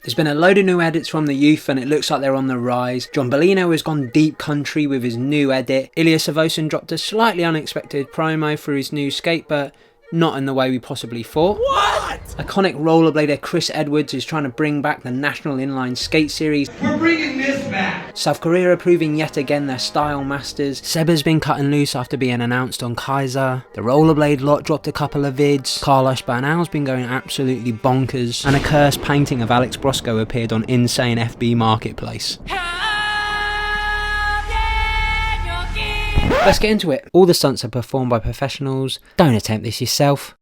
There's been a load of new edits from the youth and it looks like they're on the rise. John Bolino has gone deep country with his new edit. Ilia Savosin dropped a slightly unexpected promo for his new skate, but not in the way we possibly thought. What? Iconic rollerblader Chris Edwards is trying to bring back the National Inline Skate Series. We're bringing this back! South Korea are proving yet again their style masters. Seba's been cutting loose after being announced on Kaiser. The Rollerblade lot dropped a couple of vids. Carlos Bernal's been going absolutely bonkers. And a cursed painting of Alex Broskow appeared on Insane FB Marketplace. Let's get into it. All the stunts are performed by professionals. Don't attempt this yourself.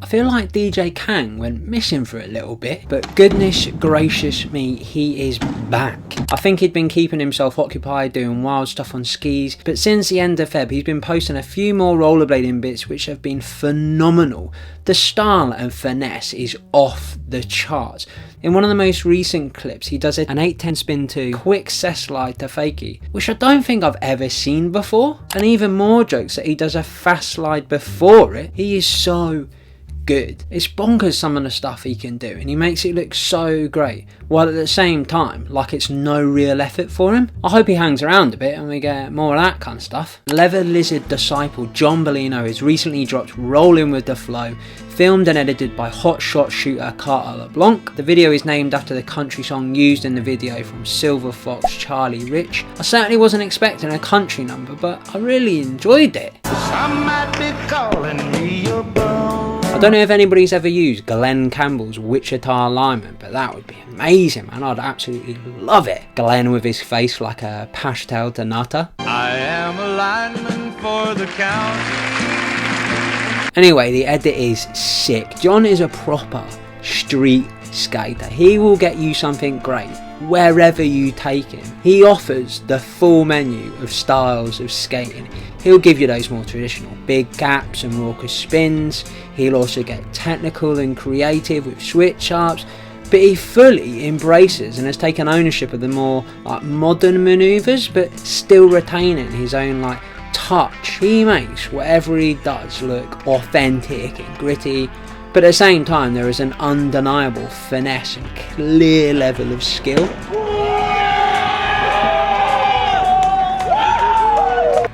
I feel like DJ Kang went missing for a little bit, but goodness gracious me, he is back. I think he'd been keeping himself occupied doing wild stuff on skis, but since the end of Feb he's been posting a few more rollerblading bits which have been phenomenal. The style and finesse is off the charts. In one of the most recent clips he does an 810 spin to quick cess slide to fakie, which I don't think I've ever seen before, and even more jokes that he does a fast slide before it. He is so good. It's bonkers some of the stuff he can do, and he makes it look so great, while at the same time like it's no real effort for him. I hope he hangs around a bit and we get more of that kind of stuff. Leather Lizard disciple John Bolino has recently dropped Rolling with the Flow, filmed and edited by hotshot shooter Carter LeBlanc. The video is named after the country song used in the video from Silver Fox Charlie Rich. I certainly wasn't expecting a country number, but I really enjoyed it. Some might be calling me a bum. I don't know if anybody's ever used Glenn Campbell's Wichita alignment, but that would be amazing, man. I'd absolutely love it. Glenn with his face like a pastel de nata. I am a lineman for the count. Anyway, the edit is sick. John is a proper street skater. He will get you something great wherever you take him. He offers the full menu of styles of skating. He'll give you those more traditional big gaps and raucous spins. He'll also get technical and creative with switch ups, but he fully embraces and has taken ownership of the more modern maneuvers, but still retaining his own touch. He makes whatever he does look authentic and gritty, but at the same time there is an undeniable finesse and clear level of skill.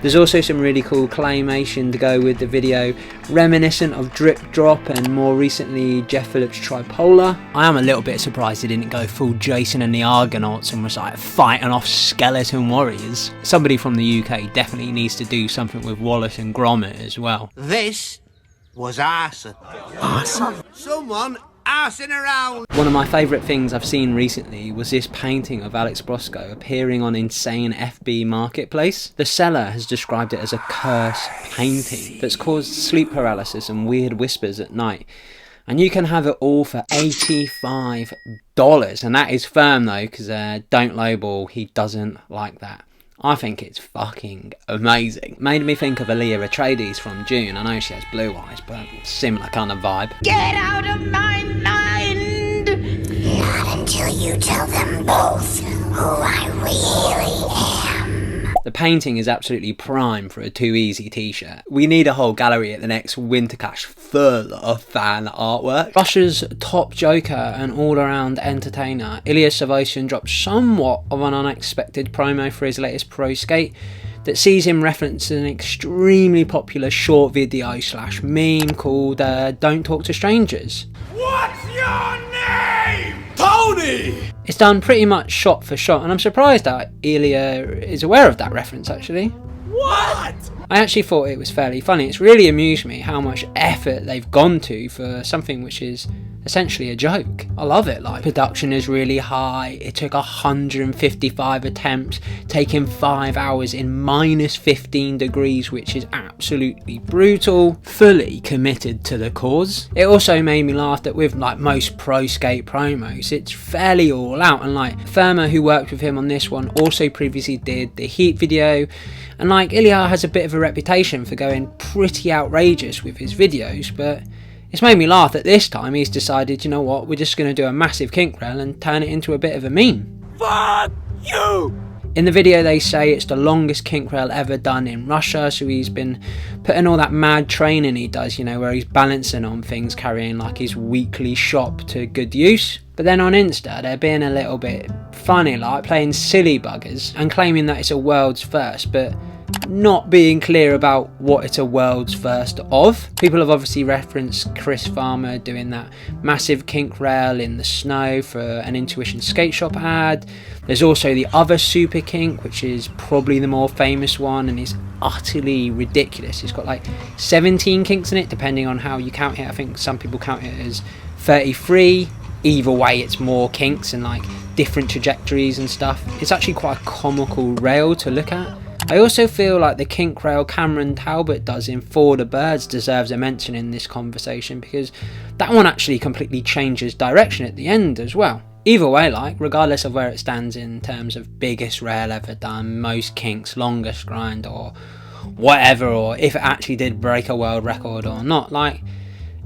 There's also some really cool claymation to go with the video, reminiscent of Drip Drop and more recently Jeff Phillips' Tripolar. I am a little bit surprised he didn't go full Jason and the Argonauts and was fighting off skeleton warriors. Somebody from the UK definitely needs to do something with Wallace and Gromit as well. This was awesome. Awesome? Someone arsing around. One of my favourite things I've seen recently was this painting of Alex Broskow appearing on Insane FB Marketplace. The seller has described it as a curse painting that's caused sleep paralysis and weird whispers at night. And you can have it all for $85. And that is firm though, because don't lowball, he doesn't like that. I think it's fucking amazing. Made me think of Aaliyah Atreides from Dune. I know she has blue eyes, but similar kind of vibe. Get out of my mind! Not until you tell them both who I really am. The painting is absolutely prime for a Too Easy t-shirt. We need a whole gallery at the next Winter Clash full of fan artwork. Russia's top joker and all-around entertainer, Ilia Savosin dropped somewhat of an unexpected promo for his latest pro skate that sees him reference an extremely popular short video / meme called Don't Talk to Strangers. What's your name? Tony! It's done pretty much shot for shot, and I'm surprised that Ilia is aware of that reference actually. What? I actually thought it was fairly funny. It's really amused me how much effort they've gone to for something which is essentially a joke. I love it. Production is really high. It took 155 attempts, taking 5 hours in -15 degrees, which is absolutely brutal. Fully committed to the cause. It also made me laugh that with most pro skate promos, it's fairly all out, and Firma, who worked with him on this one, also previously did the Heat video, and Ilia has a bit of a reputation for going pretty outrageous with his videos, but it's made me laugh that this time he's decided, you know what, we're just going to do a massive kink rail and turn it into a bit of a meme. Fuck you! In the video they say it's the longest kink rail ever done in Russia, so he's been putting all that mad training he does, where he's balancing on things, carrying his weekly shop to good use. But then on Insta, they're being a little bit funny, like playing silly buggers and claiming that it's a world's first, but not being clear about what it's a world's first of. People have obviously referenced Chris Farmer doing that massive kink rail in the snow for an Intuition skate shop ad. There's also the other super kink, which is probably the more famous one and is utterly ridiculous. It's got like 17 kinks in it, depending on how you count it. I think some people count it as 33. Either way, it's more kinks and like different trajectories and stuff. It's actually quite a comical rail to look at. I also feel like the kink rail Cameron Talbot does in For the Birds deserves a mention in this conversation, because that one actually completely changes direction at the end as well. Either way, like, regardless of where it stands in terms of biggest rail ever done, most kinks, longest grind, or whatever, or if it actually did break a world record or not, like,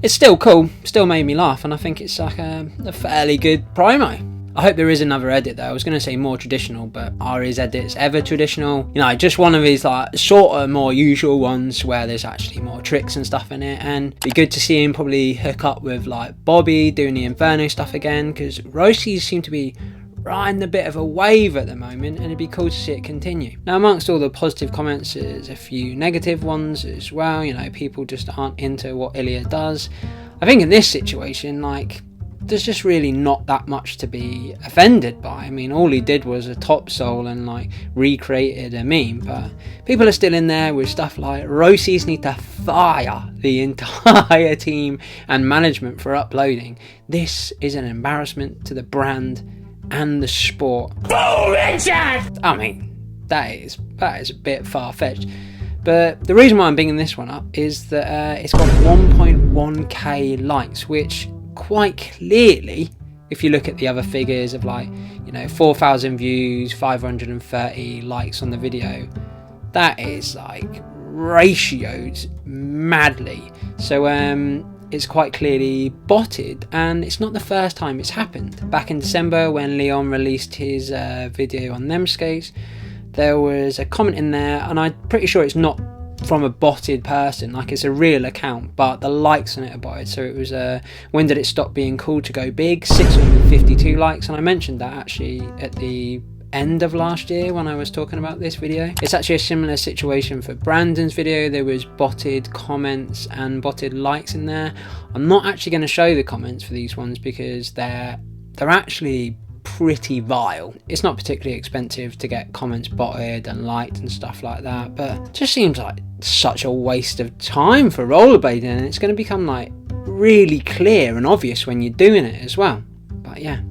it's still cool, still made me laugh, and I think it's like a fairly good promo. I hope there is another edit though. I was going to say more traditional, but are his edits ever traditional? You know, just one of his like shorter, more usual ones where there's actually more tricks and stuff in it, and be good to see him probably hook up with like Bobby doing the Inferno stuff again, because Roces seem to be riding a bit of a wave at the moment, and it'd be cool to see it continue. Now, amongst all the positive comments, there's a few negative ones as well. You know, people just aren't into what Ilia does. I think in this situation, like, there's just really not that much to be offended by. I mean, all he did was a top sole and like recreated a meme, but people are still in there with stuff like Roces need to fire the entire team and management for uploading. This is an embarrassment to the brand and the sport. I mean, that is a bit far-fetched. But the reason why I'm bringing this one up is that it's got 1.1k likes, which quite clearly, if you look at the other figures of like, you know, 4,000 views, 530 likes on the video, that is like ratioed madly. So it's quite clearly botted, and it's not the first time it's happened. Back in December when Leon released his video on them skates, there was a comment in there, and I'm pretty sure it's not from a botted person, like it's a real account, but the likes on it are botted. So it was when did it stop being cool to go big? 652 likes, and I mentioned that actually at the end of last year when I was talking about this video. It's actually a similar situation for Brandon's video. There was botted comments and botted likes in there. I'm not actually going to show the comments for these ones because they're actually pretty vile. It's not particularly expensive to get comments botted and liked and stuff like that, but it just seems like such a waste of time for rollerblading, and it's going to become like really clear and obvious when you're doing it as well. But yeah,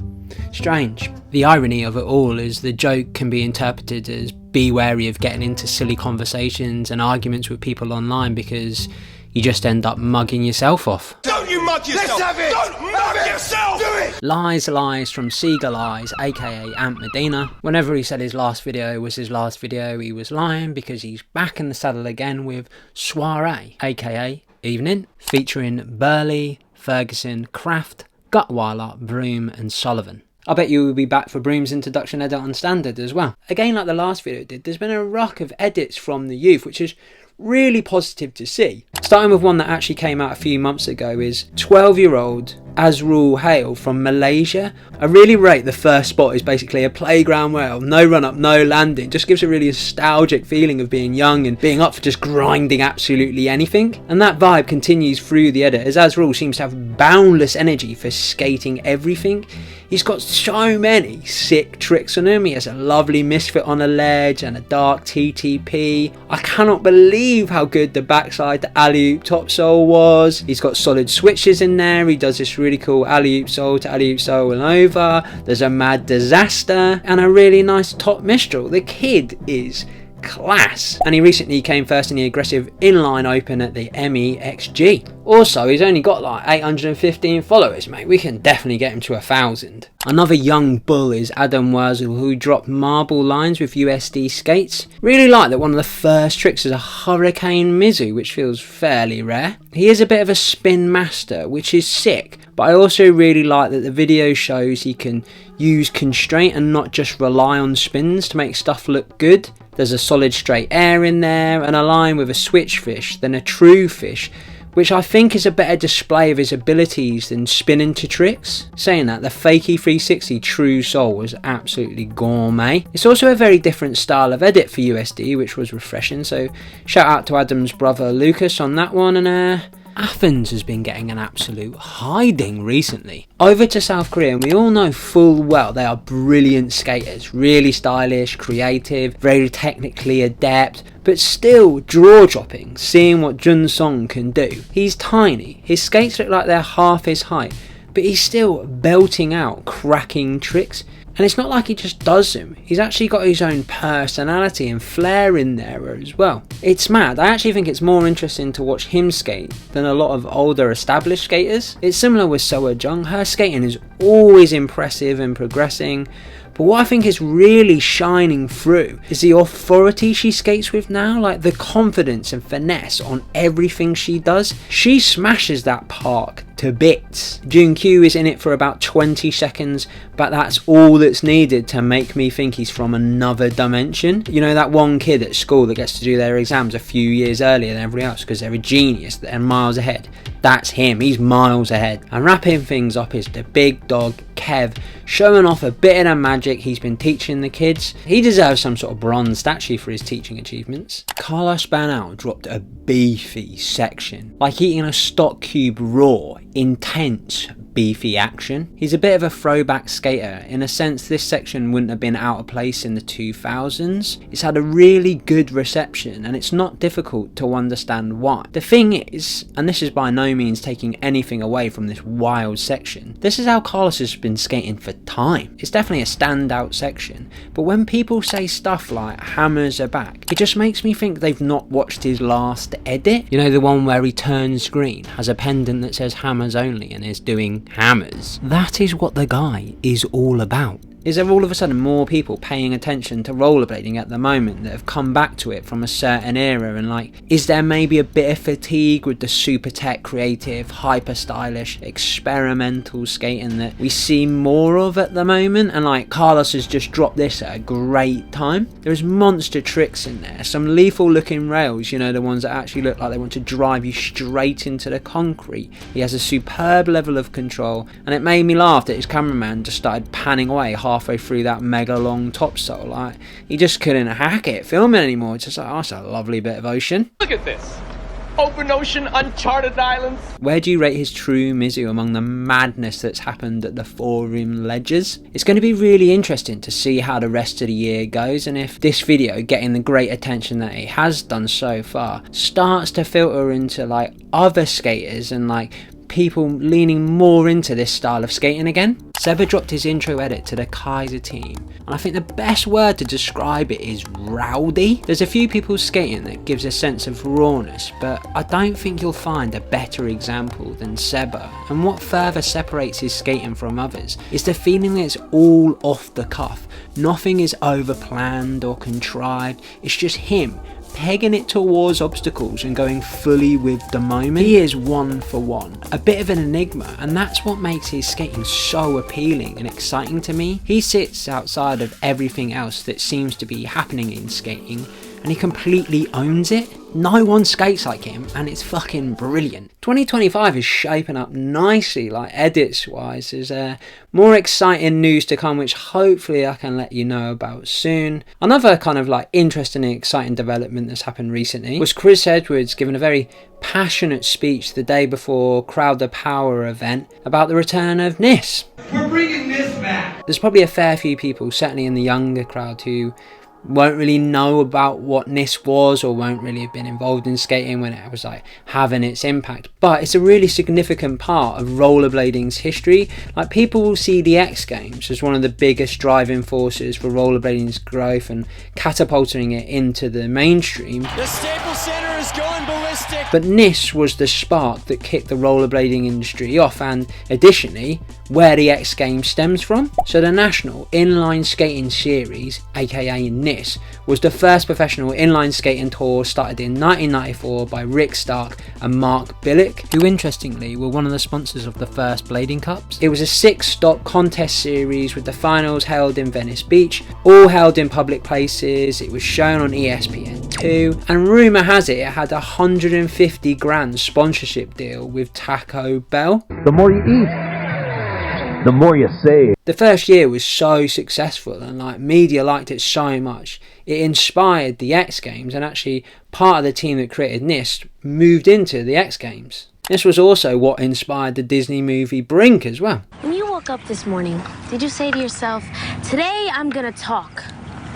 strange. The irony of it all is the joke can be interpreted as be wary of getting into silly conversations and arguments with people online, because you just end up mugging yourself off. Don't you mug yourself! Let's have it! Don't mug yourself! Do it! Lies from Seagull Eyes, aka Ant Medina. Whenever he said his last video was his last video, he was lying, because he's back in the saddle again with Soiree, aka Evening, featuring Burley, Ferguson, Kraft, Gutweiler, Broom and Sullivan. I bet you will be back for Broom's introduction edit on Standard as well. Again, like the last video did, there's been a ruck of edits from the youth, which is really positive to see. Starting with one that actually came out a few months ago is 12-year-old Azrul Hail from Malaysia. I really rate the first spot is basically a playground rail, no run up, no landing. Just gives a really nostalgic feeling of being young and being up for just grinding absolutely anything. And that vibe continues through the edit, as Azrul seems to have boundless energy for skating everything. He's got so many sick tricks on him. He has a lovely misfit on a ledge and a dark TTP. I cannot believe how good the backside to alley-oop topsole was. He's got solid switches in there. He does this really cool alley-oop sole to alley-oop sole and over. There's a mad disaster and a really nice top mistral. The kid is class, and he recently came first in the aggressive inline open at the MEXG. Also, he's only got like 815 followers, mate. We can definitely get him to 1,000. Another young bull is Adam Wrzal, who dropped marble lines with USD skates. Really like that one of the first tricks is a hurricane mizu, which feels fairly rare. He is a bit of a spin master, which is sick, but I also really like that the video shows he can use constraint and not just rely on spins to make stuff look good. There's a solid straight air in there and a line with a switch fish, then a true fish, which I think is a better display of his abilities than spin into tricks. Saying that, the fakey 360 True Soul was absolutely gourmet. It's also a very different style of edit for USD, which was refreshing, so shout out to Adam's brother Lucas on that one. And Athens has been getting an absolute hiding recently. Over to South Korea, and we all know full well they are brilliant skaters, really stylish, creative, very technically adept, but still jaw-dropping seeing what Junseong can do. He's tiny, his skates look like they're half his height, but he's still belting out cracking tricks. And it's not like he just does them, he's actually got his own personality and flair in there as well. It's mad. I actually think it's more interesting to watch him skate than a lot of older established skaters. It's similar with Seoa Jang, her skating is always impressive and progressing, but what I think is really shining through is the authority she skates with now, like the confidence and finesse on everything she does. She smashes that park to bits. Junkyu is in it for about 20 seconds, but that's all that's needed to make me think he's from another dimension. You know, that one kid at school that gets to do their exams a few years earlier than everybody else because they're a genius, they're miles ahead. That's him, he's miles ahead. And wrapping things up is the big dog Kev, showing off a bit of the magic he's been teaching the kids. He deserves some sort of bronze statue for his teaching achievements. Carlos Bernal dropped a beefy section, like eating a stock cube raw, intense beefy action. He's a bit of a throwback skater. In a sense, this section wouldn't have been out of place in the 2000s. It's had a really good reception and it's not difficult to understand why. The thing is, and this is by no means taking anything away from this wild section, this is how Carlos has been skating for time. It's definitely a standout section, but when people say stuff like hammers are back, it just makes me think they've not watched his last edit. You know, the one where he turns green, has a pendant that says hammers only and is doing hammers. That is what the guy is all about. Is there all of a sudden more people paying attention to rollerblading at the moment that have come back to it from a certain era, and like, is there maybe a bit of fatigue with the super tech, creative, hyper stylish, experimental skating that we see more of at the moment? And like, Carlos has just dropped this at a great time. There's monster tricks in there, some lethal looking rails, you know, the ones that actually look like they want to drive you straight into the concrete. He has a superb level of control, and it made me laugh that his cameraman just started panning away halfway through that mega long topsail. Like, he just couldn't hack it filming anymore. It's just like, oh, that's a lovely bit of ocean. Look at this. Open ocean, uncharted islands. Where do you rate his true Mizu among the madness that's happened at the forum ledgers? It's going to be really interesting to see how the rest of the year goes, and if this video, getting the great attention that it has done so far, starts to filter into like other skaters and like people leaning more into this style of skating again. Seba dropped his intro edit to the Kaiser team, and I think the best word to describe it is rowdy. There's a few people skating that gives a sense of rawness, but I don't think you'll find a better example than Seba. And what further separates his skating from others is the feeling that it's all off the cuff. Nothing is over planned or contrived, it's just him pegging it towards obstacles and going fully with the moment. He is one for one, a bit of an enigma, and that's what makes his skating so appealing and exciting to me. He sits outside of everything else that seems to be happening in skating, and he completely owns it. No one skates like him, and it's fucking brilliant. 2025 is shaping up nicely, like edits wise. There's more exciting news to come, which hopefully I can let you know about soon. Another kind of like interesting and exciting development that's happened recently was Chris Edwards giving a very passionate speech the day before Crowd of Power event about the return of NISS. We're bringing NISS back. There's probably a fair few people, certainly in the younger crowd, who won't really know about what NISS was or won't really have been involved in skating when it was like having its impact, but it's a really significant part of rollerblading's history. Like, people will see the X Games as one of the biggest driving forces for rollerblading's growth and catapulting it into the mainstream. The Staples Center is going ballistic. But NISS was the spark that kicked the rollerblading industry off, and additionally where the X Games stems from. So the National Inline Skating Series, aka NISS, was the first professional inline skating tour started in 1994 by Rick Stark and Mark Billick, who interestingly were one of the sponsors of the first Blading Cups. It was a 6-stop contest series with the finals held in Venice Beach, all held in public places. It was shown on ESPN 2022, and rumour has it had a 150 grand sponsorship deal with Taco Bell. The more you eat, the more you save. The first year was so successful, and like media liked it so much, it inspired the X Games, and actually part of the team that created NISS moved into the X Games. This was also what inspired the Disney movie Brink as well. When you woke up this morning, did you say to yourself, today I'm gonna talk,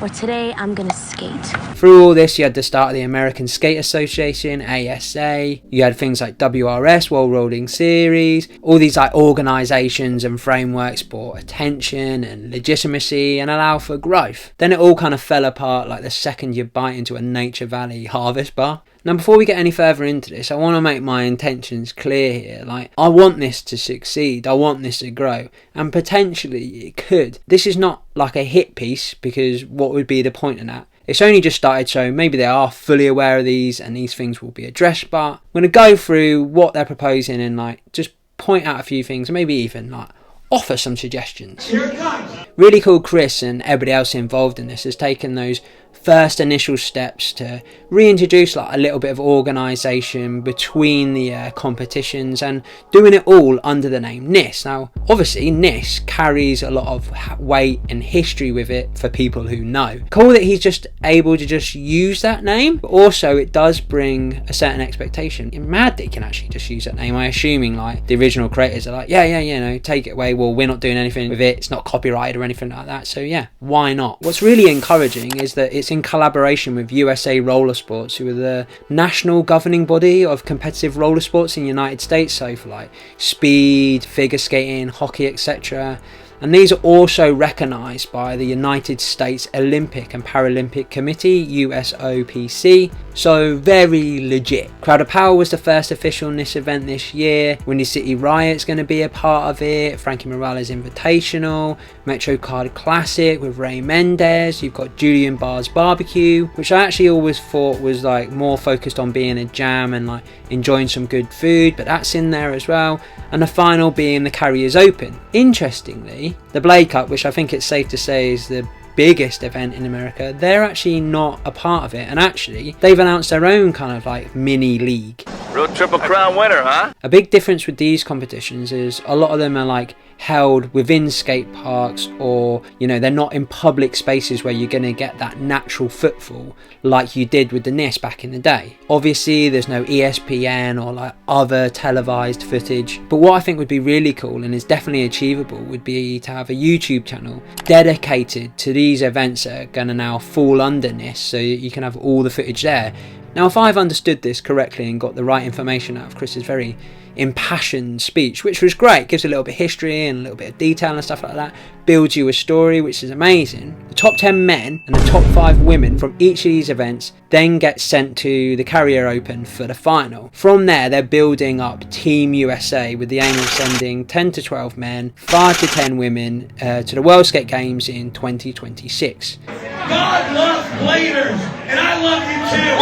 or today I'm gonna skate? Through all this, you had the start of the American Skate Association, ASA, you had things like WRS, World Rolling Series, all these like organisations and frameworks brought attention and legitimacy and allow for growth. Then it all kind of fell apart like the second you bite into a Nature Valley harvest bar. Now before we get any further into this, I want to make my intentions clear here. Like, I want this to succeed, I want this to grow, and potentially it could. This is not like a hit piece, because what would be the point in that? It's only just started, so maybe they are fully aware of these and these things will be addressed, but I'm going to go through what they're proposing and like just point out a few things, maybe even like offer some suggestions. Here it comes. Really cool Chris and everybody else involved in this has taken those first initial steps to reintroduce like a little bit of organisation between the competitions, and doing it all under the name NISS. Now obviously NISS carries a lot of weight and history with it for people who know. Cool that he's just able to just use that name, but also it does bring a certain expectation. It's mad that he can actually just use that name. I'm assuming like the original creators are like, yeah, you know, take it away, well we're not doing anything with it, it's not copyrighted or anything like that, so yeah, why not? What's really encouraging is that it's in collaboration with USA Roller Sports, who are the national governing body of competitive roller sports in the United States, so for like speed, figure skating, hockey, etc. And these are also recognised by the United States Olympic and Paralympic Committee, USOPC, so very legit. Crowd of Power was the first official NISS event this year. Windy City Riot's going to be a part of it, Frankie Morales Invitational, Metro Card Classic with Ray Mendez, you've got Julian Barr's Barbecue, which I actually always thought was like more focused on being a jam and like enjoying some good food, but that's in there as well. And the final being the Carriers Open. Interestingly, the Blade Cup, which I think it's safe to say is the biggest event in America, they're actually not a part of it, and actually they've announced their own kind of like mini league. Real Triple Crown winner, huh? A big difference with these competitions is a lot of them are like held within skate parks, or you know, they're not in public spaces where you're going to get that natural footfall like you did with the NISS back in the day. Obviously there's no ESPN or like other televised footage, but what I think would be really cool and is definitely achievable would be to have a YouTube channel dedicated to these events that are going to now fall under NISS, so you can have all the footage there. Now if I've understood this correctly and got the right information out of Chris's very impassioned speech, which was great, gives a little bit of history and a little bit of detail and stuff like that, builds you a story, which is amazing. The top 10 men and the top 5 women from each of these events then get sent to the Carrier Open for the final. From there they're building up Team USA with the aim of sending 10 to 12 men, 5 to 10 women to the World Skate Games in 2026. God loves bladers, and I love you too.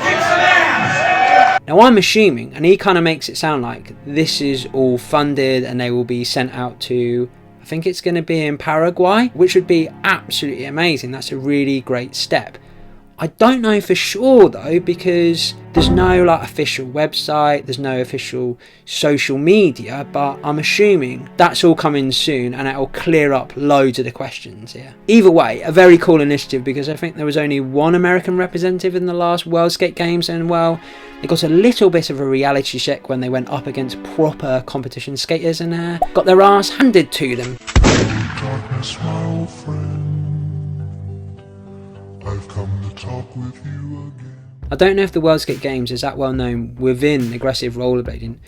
Kick some ass. Now I'm assuming, and he kind of makes it sound like this is all funded and they will be sent out to, I think it's going to be in Paraguay, which would be absolutely amazing. That's a really great step. I don't know for sure though, because there's no like official website, there's no official social media, but I'm assuming that's all coming soon and it'll clear up loads of the questions here. Either way, a very cool initiative, because I think there was only one American representative in the last World Skate Games, and well, they got a little bit of a reality check when they went up against proper competition skaters and got their ass handed to them. Darkness, my old friend, I've come to talk with you again. I don't know if the World Skate Games is that well known within aggressive rollerblading,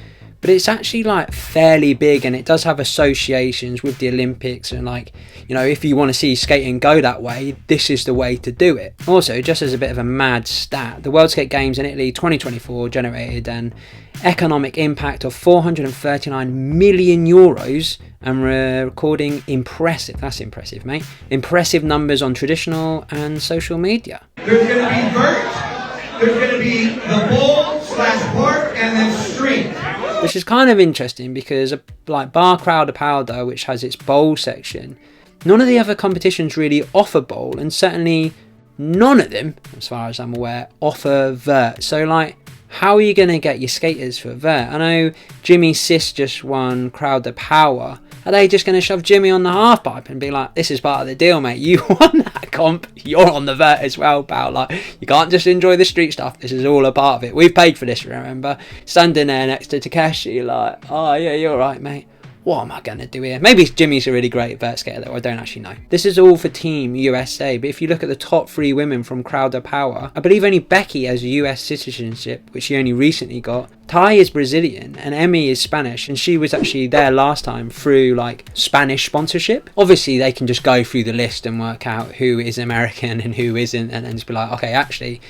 but it's actually like fairly big, and it does have associations with the Olympics, and like, you know, if you want to see skating go that way, this is the way to do it. Also, just as a bit of a mad stat, the World Skate Games in Italy 2024 generated an economic impact of 439 million euros, and we're recording impressive, that's impressive mate, impressive numbers on traditional and social media. There's going to be vert, there's going to be the bowl/park, and then street. Which is kind of interesting, because like Bar Crowd of Powder, which has its bowl section, none of the other competitions really offer bowl, and certainly none of them, as far as I'm aware, offer vert. So like, how are you going to get your skaters for vert? I know Jimmy's sis just won Crowder Power. Are they just going to shove Jimmy on the half pipe and be like, this is part of the deal, mate, you won that comp, you're on the vert as well, pal, like, you can't just enjoy the street stuff, this is all a part of it, we've paid for this, remember, standing there next to Takeshi like, oh yeah, you're right, mate. What am I going to do here? Maybe Jimmy's a really great vert skater though, I don't actually know. This is all for Team USA, but if you look at the top 3 women from Crowder Power, I believe only Becky has US citizenship, which she only recently got. Ty is Brazilian and Emmy is Spanish, and she was actually there last time through like Spanish sponsorship. Obviously they can just go through the list and work out who is American and who isn't, and then just be like, okay, actually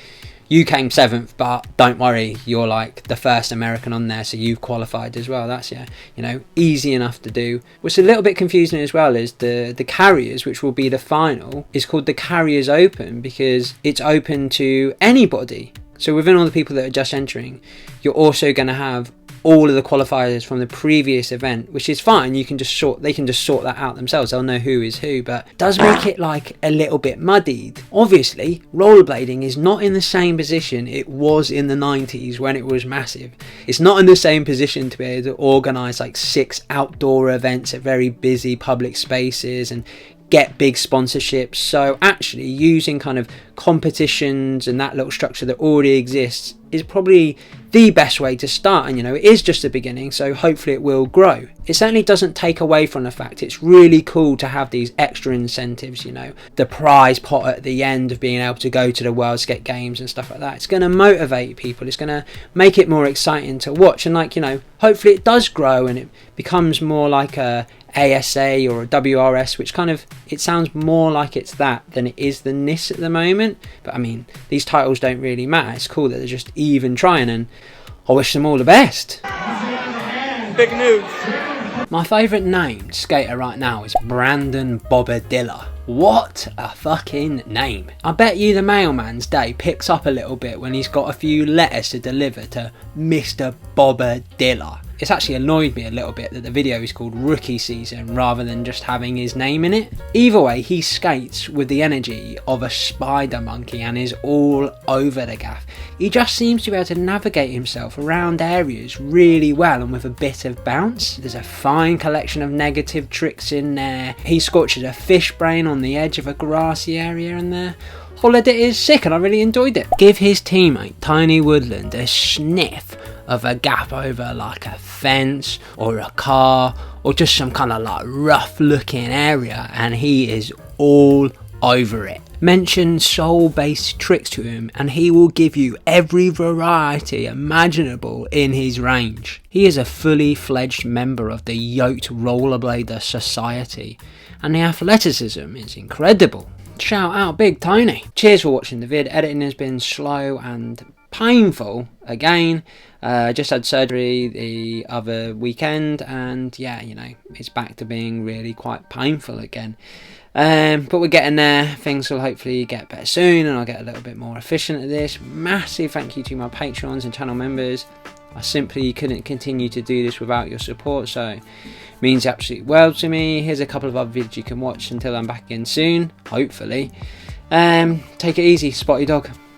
you came 7th, but don't worry, you're like the first American on there, so you've qualified as well. That's, yeah, you know, easy enough to do. What's a little bit confusing as well is the carriers, which will be the final, is called the Carriers Open because it's open to anybody. So within all the people that are just entering, you're also going to have all of the qualifiers from the previous event, which is fine. They can just sort that out themselves. They'll know who is who, but it does make it like a little bit muddied. Obviously, rollerblading is not in the same position it was in the 90s when it was massive. It's not in the same position to be able to organise like 6 outdoor events at very busy public spaces and get big sponsorships. So actually using kind of competitions and that little structure that already exists is probably the best way to start, and you know, it is just the beginning, so hopefully it will grow. It certainly doesn't take away from the fact it's really cool to have these extra incentives, you know, the prize pot at the end of being able to go to the World Skate Games and stuff like that. It's going to motivate people, it's going to make it more exciting to watch, and like, you know, hopefully it does grow and it becomes more like a ASA or a WRS, which kind of, it sounds more like it's that than it is the NISS at the moment. But I mean, these titles don't really matter. It's cool that they're just even trying, and I wish them all the best. Big news. My favourite named skater right now is Brandon Bobadilla. What a fucking name. I bet you the mailman's day picks up a little bit when he's got a few letters to deliver to Mr. Bobadilla. It's actually annoyed me a little bit that the video is called Rookie Season rather than just having his name in it. Either way, he skates with the energy of a spider monkey and is all over the gaff. He just seems to be able to navigate himself around areas really well and with a bit of bounce. There's a fine collection of negative tricks in there. He scorches a fish brain on the edge of a grassy area in there. All of it is sick and I really enjoyed it. Give his teammate Tiny Woodland a sniff of a gap over like a fence or a car or just some kind of like rough looking area and he is all over it. Mention soul based tricks to him and he will give you every variety imaginable in his range. He is a fully fledged member of the Yoked Rollerblader Society and the athleticism is incredible. Shout out Big Tiny. Cheers for watching the vid. Editing has been slow and painful again. Just had surgery the other weekend and yeah, you know, it's back to being really quite painful again. But we're getting there. Things will hopefully get better soon and I'll get a little bit more efficient at this. Massive thank you to my patrons and channel members. I simply couldn't continue to do this without your support, so it means absolute world to me. Here's a couple of other videos you can watch until I'm back again soon, hopefully. Take it easy, Spotty Dog.